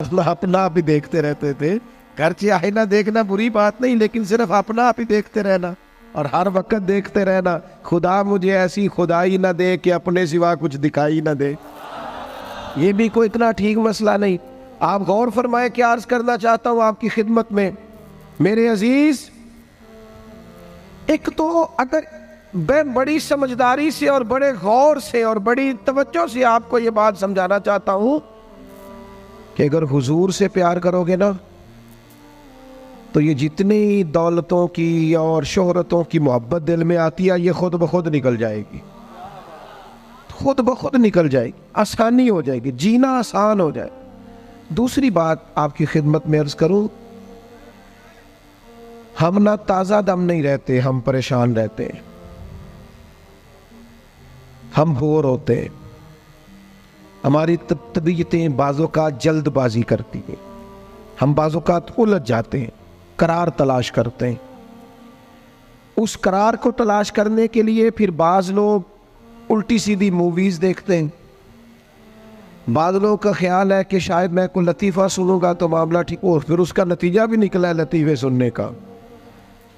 अपना आप ही देखते रहते थे। घर चाहे ना देखना बुरी बात नहीं, लेकिन सिर्फ अपना आप ही देखते रहना और हर वक्त देखते रहना, खुदा मुझे ऐसी खुदाई ना दे कि अपने सिवा कुछ दिखाई ना दे। ये भी कोई इतना ठीक मसला नहीं। आप गौर फरमाए, क्या अर्ज करना चाहता हूं आपकी खिदमत में मेरे अजीज। एक तो अगर मैं बड़ी समझदारी से और बड़े गौर से और बड़ी तवज्जो से आपको ये बात समझाना चाहता हूं कि अगर हुजूर से प्यार करोगे ना, तो ये जितनी दौलतों की और शोहरतों की मोहब्बत दिल में आती है, ये खुद ब खुद निकल जाएगी, खुद ब खुद निकल जाएगी, आसानी हो जाएगी, जीना आसान हो जाए। दूसरी बात आपकी खिदमत में अर्ज करूं, हम ना ताज़ा दम नहीं रहते, हम परेशान रहते हैं, हम बोर होते हैं, हमारी तबीयतें बाज़ोकात जल्दबाजी करती हैं, हम बाज़ोकात उलझ जाते हैं, करार तलाश करते हैं। उस करार को तलाश करने के लिए फिर बाज़ लोग उल्टी सीधी मूवीज़ देखते हैं। बाज़ लोगों का ख्याल है कि शायद मैं कोई लतीफ़ा सुनूंगा तो मामला ठीक हो, फिर उसका नतीजा भी निकला है लतीफ़े सुनने का।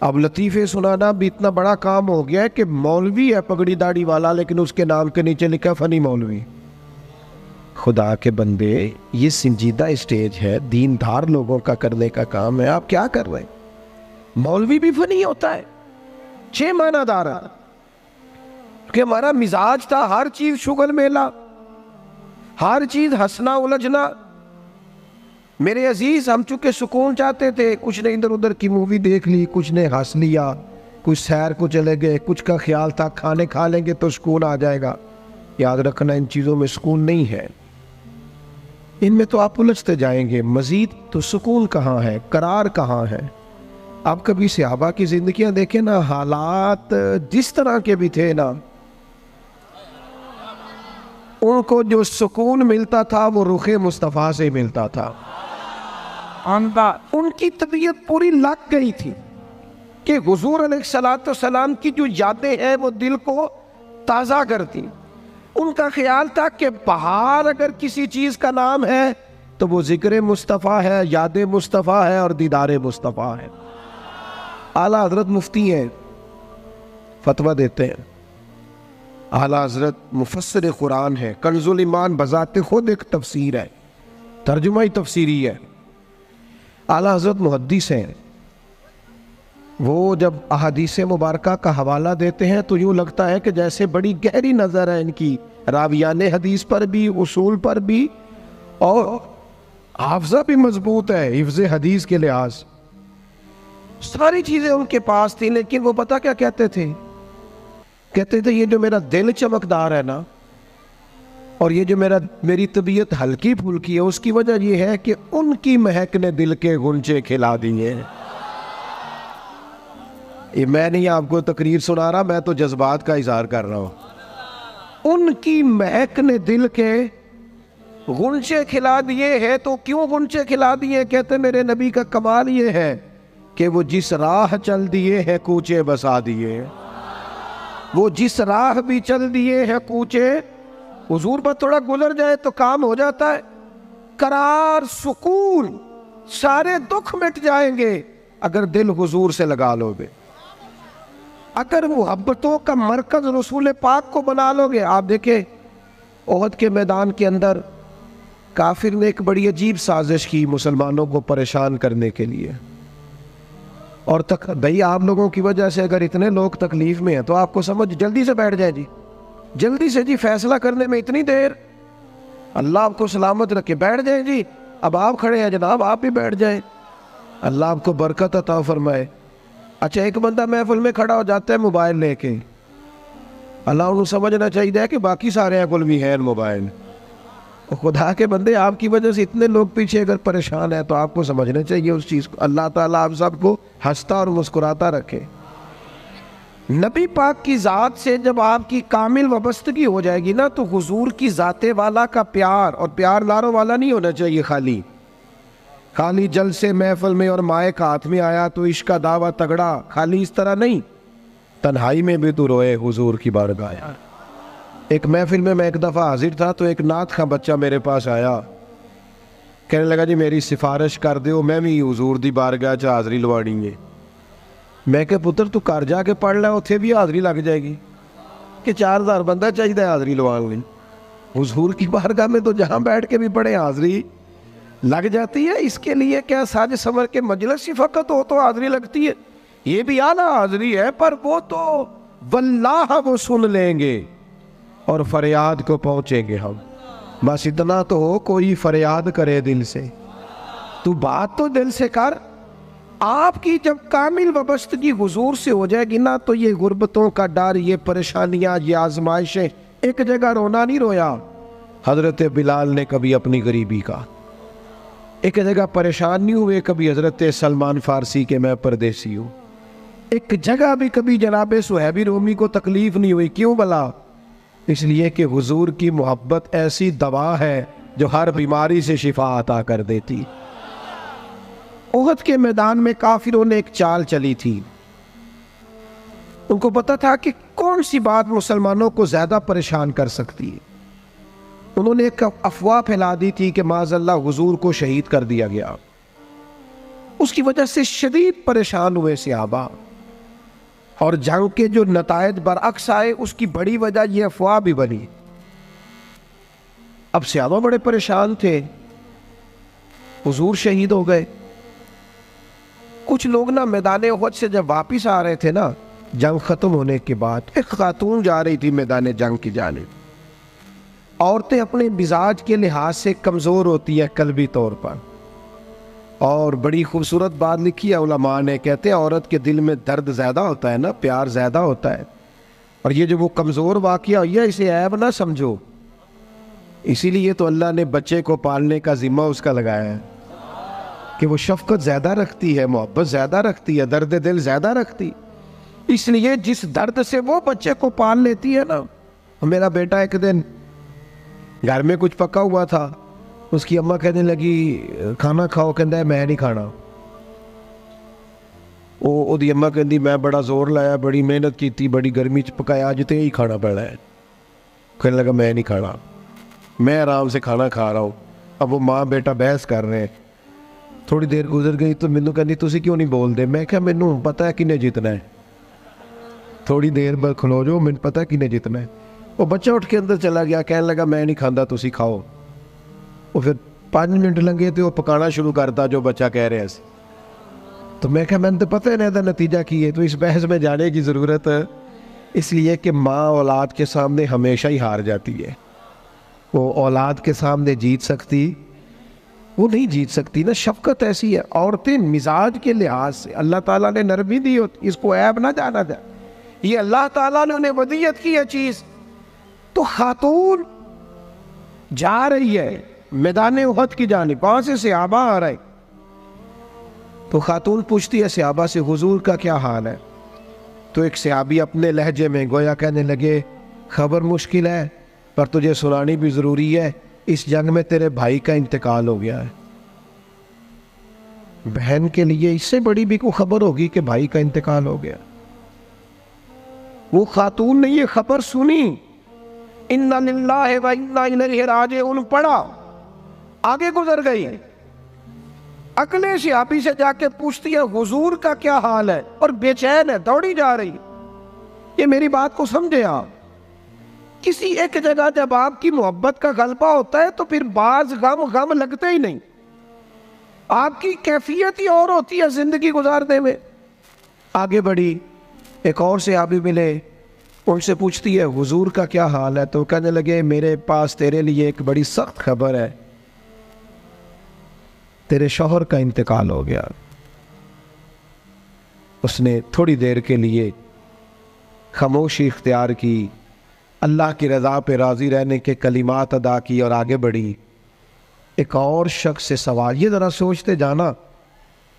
अब लतीफ़े सुनाना भी इतना बड़ा काम हो गया है कि मौलवी है पगड़ी दाढ़ी वाला, लेकिन उसके नाम के नीचे लिखा फ़नी मौलवी। खुदा के बंदे, ये संजीदा स्टेज है, दीनदार लोगों का करने का काम है, आप क्या कर रहे हैं? मौलवी भी फनी होता है, 6 मानादार है कि हमारा मिजाज था हर चीज शुगल मेला, हर चीज हंसना उलझना। मेरे अजीज, हम चूंकि सुकून चाहते थे, कुछ ने इधर उधर की मूवी देख ली, कुछ ने हंस लिया, कुछ सैर को चले गए, कुछ का ख्याल था खाने खा लेंगे तो सुकून आ जाएगा। याद रखना, इन चीज़ों में सुकून नहीं है, इनमें तो आप उलझते जाएंगे। मजीद तो सुकून कहाँ है, करार कहाँ है? आप कभी सहाबा की जिंदगियां देखें ना, हालात जिस तरह के भी थे ना, उनको जो सुकून मिलता था वो रुखे मुस्तफ़ा से मिलता था। उनकी तबीयत पूरी लग गई थी कि हुजूर अलैहिस्सलाम की जो यादें हैं वो दिल को ताज़ा करती। उनका ख्याल था कि बाहर अगर किसी चीज़ का नाम है तो वो जिक्र मुस्तफ़ा है, याद मुस्तफ़ा है और दीदार मुस्तफ़ा है। आला हजरत मुफ्ती हैं, फतवा देते हैं। आला हजरत मुफस्सिर कुरान है, कंजुल ईमान बजाते खुद एक तफसीर है, तर्जुमा ही तफसीरी है। आला हजरत मुहद्दिस हैं, वो जब अहादीस मुबारका का हवाला देते हैं तो यूँ लगता है कि जैसे बड़ी गहरी नज़र है इनकी, रावियाने हदीस पर भी, उसूल पर भी, और हाफजा भी मजबूत है हिफ्ज़े हदीस के लिहाज। सारी चीज़ें उनके पास थी, लेकिन वो पता क्या कहते थे? कहते थे ये जो मेरा दिल चमकदार है ना, और ये जो मेरी तबीयत हल्की फुल्की है, उसकी वजह ये है कि उनकी महक ने दिल के गुंचे खिला दिए। ये मैं नहीं आपको तकरीर सुना रहा, मैं तो जज्बात का इजहार कर रहा हूं। उनकी महक ने दिल के गुंचे खिला दिए हैं। तो क्यों गुंचे खिला दिए? कहते मेरे नबी का कमाल ये है कि वो जिस राह चल दिए हैं कूचे बसा दिए। वो जिस राह भी चल दिए हैं कूचे, हुजूर पर थोड़ा गुजर जाए तो काम हो जाता है। करार, सुकून, सारे दुख मिट जाएंगे अगर दिल हुजूर से लगा लोगे। अगर मुहब्बतों का मरकज रसूल पाक को बना लोगे। आप देखें ओहद के मैदान के अंदर काफिर ने एक बड़ी अजीब साजिश की मुसलमानों को परेशान करने के लिए। और तक भाई, आप लोगों की वजह से अगर इतने लोग तकलीफ में हैं तो आपको समझ जल्दी से बैठ जाए जी, जल्दी से जी, फैसला करने में इतनी देर, अल्लाह आपको सलामत रखे, बैठ जाए जी। अब आप खड़े हैं जनाब, आप भी बैठ जाए, अल्लाह आपको बरकत अता फरमाए। अच्छा, एक बंदा महफिल में खड़ा हो जाता है मोबाइल लेके, अल्लाह उन्हें समझना चाहिए कि बाकी सारे कुल भी है मोबाइल। खुदा के बंदे, आपकी वजह से इतने लोग पीछे अगर परेशान है तो आपको समझना चाहिए उस चीज़ को। अल्लाह ताला आप सबको हंसता और मुस्कुराता रखे। नबी पाक की ज़ात से जब आपकी कामिल वाबस्तगी हो जाएगी ना, तो हुजूर की ज़ाते वाला का प्यार, और प्यार लारों वाला नहीं होना चाहिए, खाली जलसे महफिल में और माए का हाथ में आया तो इश्क का दावा तगड़ा, खाली इस तरह नहीं। तन्हाई में भी तू रोए हुजूर की बारगाह। एक महफिल में मैं एक दफ़ा हाजिर था तो एक नात का बच्चा मेरे पास आया, कहने लगा जी मेरी सिफारिश कर दो, मैं भी हजूर दी बारगाह च हाज़री लवानी है। मैं क्या पुत्र तू घर जाके पढ़ लै, उत्थे भी हाज़री लग जाएगी कि 4000 बंदा चाहिए हाज़री लवाने लई। हुजूर की बारगाह में तो जहाँ बैठ के भी पढ़े हाज़री लग जाती है। इसके लिए क्या साज संवर के मजलिस ही फ़कत हो तो हाज़री लगती है? ये भी आला हाज़री है, पर वो तो वल्लाह वो सुन लेंगे और फरियाद को पहुँचेंगे हम। बस इतना तो हो, कोई फरियाद करे दिल से, तू बात तो दिल से कर। आपकी जब कामिल वाबस्तगी हुजूर से हो जाएगी ना, तो ये गुर्बतों का डर, ये परेशानियां, ये आजमाइशें, एक जगह रोना नहीं रोया हजरत बिलाल ने कभी अपनी गरीबी का, एक जगह परेशान नहीं हुए कभी हजरत सलमान फारसी के मैं परदेसी हूँ, एक जगह भी कभी जनाब सुहैबी रूमी को तकलीफ नहीं हुई। क्यों भला? इसलिए कि हुजूर की मोहब्बत ऐसी दवा है जो हर बीमारी से शिफा अता कर देती। ओहद के मैदान में काफिरों ने एक चाल चली थी। उनको पता था कि कौन सी बात मुसलमानों को ज्यादा परेशान कर सकती है। उन्होंने एक अफवाह फैला दी थी कि माज़अल्लाह हुजूर को शहीद कर दिया गया। उसकी वजह से शदीद परेशान हुए सहाबा, और जंग के जो नतायज बरअक्स आए उसकी बड़ी वजह यह अफवाह भी बनी। अब सहाबा बड़े परेशान थे, हुजूर शहीद हो गए। कुछ लोग ना मैदान उहद से जब वापिस आ रहे थे ना, जंग खत्म होने के बाद, एक खातून जा रही थी मैदान जंग की जानिब। औरतें अपने मिजाज के लिहाज से कमज़ोर होती है कल्बी तौर पर, और बड़ी खूबसूरत बात लिखी है उलमा ने, कहते हैं औरत के दिल में दर्द ज़्यादा होता है ना, प्यार ज़्यादा होता है, और ये जो वो कमज़ोर वाक़या हुई है इसे ऐब ना समझो। इसीलिए तो अल्लाह ने बच्चे को पालने का ज़िम्मा उसका लगाया है कि वो शफ़क़त ज़्यादा रखती है, मोहब्बत ज़्यादा रखती है, दर्द दिल ज़्यादा रखती। इसलिए जिस दर्द से वो बच्चे को पाल लेती है ना। मेरा बेटा एक दिन घर में कुछ पका हुआ था, उसकी अम्मा कहने लगी खाना खाओ, कहता है मैं नहीं खाना। ओदी अम्मा कहती मैं बड़ा जोर लाया, बड़ी मेहनत की थी, बड़ी गर्मी च पकाया, अज तो यही खाना पड़ा है। कहने लगा मैं नहीं खाना, मैं आराम से खाना खा रहा हूँ। अब वो माँ बेटा बहस कर रहे हैं। थोड़ी देर गुजर गई तो मैनू कहती तुसी क्यों नहीं बोलते? मैं क्या मैनू पता है किन्ने जितना है, थोड़ी देर बाद खलो जाओ, मैनू पता है किन्ने जितना है। वो बच्चा उठ के अंदर चला गया, कहने लगा मैं नहीं खाता, तुसी खाओ। वो फिर 5 मिनट लगे तो वो पकाना शुरू करता जो बच्चा कह रहे थे। तो मैं क्या मैंने तो पता है ना नतीजा की है, तो इस बहस में जाने की ज़रूरत है। इसलिए कि माँ औलाद के सामने हमेशा ही हार जाती है। वो औलाद के सामने जीत सकती, वो नहीं जीत सकती ना। शफकत ऐसी है। औरतें मिजाज के लिहाज से अल्लाह ताला ने नरमी दी होती, इसको ऐब ना जाना जाए, ये अल्लाह ताला ने उन्हें वदियत की है चीज़। तो खातून जा रही है मैदान उहद की जानिब, वहां से सहाबा आ रहे। तो खातून पूछती है सहाबा से हुजूर का क्या हाल है? तो एक सहाबी अपने लहजे में गोया कहने लगे खबर मुश्किल है, पर तुझे सुनानी भी ज़रूरी है। इस जंग में तेरे भाई का इंतकाल हो गया है। बहन के लिए इससे बड़ी भी कोई खबर होगी कि भाई का इंतकाल हो गया? वो खातून ने ये खबर सुनी, इन्ना लिल्लाहि व इन्ना इलैहि राजिऊन पढ़ा, आगे गुजर गई। अगले सहाबी से जाके पूछती है हुजूर का क्या हाल है, और बेचैन है, दौड़ी जा रही। ये मेरी बात को समझे आप। किसी एक जगह जब आपकी मोहब्बत का गलबा होता है तो फिर बाज गम लगते ही नहीं। आपकी कैफियत ही और होती है जिंदगी गुजारने में। आगे बढ़ी, एक और सहाबी मिले, उनसे पूछती है हुजूर का क्या हाल है? तो कहने लगे मेरे पास तेरे लिए एक बड़ी सख्त खबर है, तेरे शौहर का इंतकाल हो गया। उसने थोड़ी देर के लिए खामोशी इख्तियार की, अल्लाह की रज़ा पे राज़ी रहने के कलिमात अदा की और आगे बढ़ी। एक और शख्स से सवाल, ये ज़रा सोचते जाना,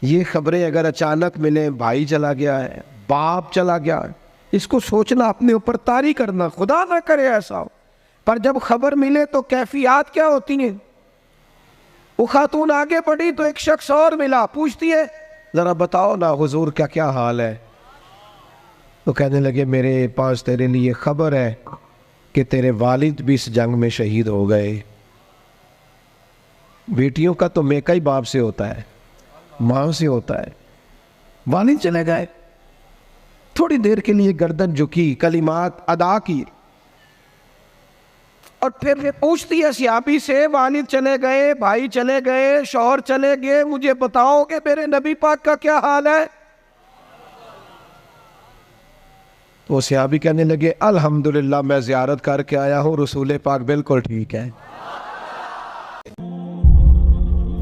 ये खबरें अगर अचानक मिले, भाई चला गया है, बाप चला गया है, इसको सोचना, अपने ऊपर तारी करना, खुदा ना करे ऐसा हो। पर जब खबर मिले तो कैफियत क्या होती है। वो खातून आगे बढ़ी तो एक शख्स और मिला, पूछती है ज़रा बताओ ना हुजूर का क्या हाल है? तो कहने लगे मेरे पास तेरे लिए खबर है कि तेरे वालिद भी इस जंग में शहीद हो गए। बेटियों का तो मेका ही बाप से होता है, माँ से होता है। वालिद चले गए, थोड़ी देर के लिए गर्दन झुकी, कलिमात अदा की, और फिर पूछती है सियाबी से, वालिद चले गए, भाई चले गए, शौहर चले गए, मुझे बताओ कि मेरे नबी पाक का क्या हाल है। तो सियाबी कहने लगे, अल्हम्दुलिल्लाह मैं ज़ियारत करके आया हूँ, रसूल पाक बिल्कुल ठीक है।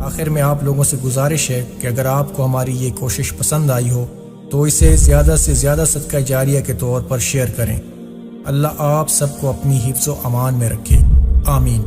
आखिर में आप लोगों से गुजारिश है कि अगर आपको हमारी ये कोशिश पसंद आई हो तो इसे ज़्यादा से ज़्यादा सदका जारिया के तौर पर शेयर करें। अल्लाह आप सबको अपनी हिफ्ज़ व अमान में रखे। आमीन।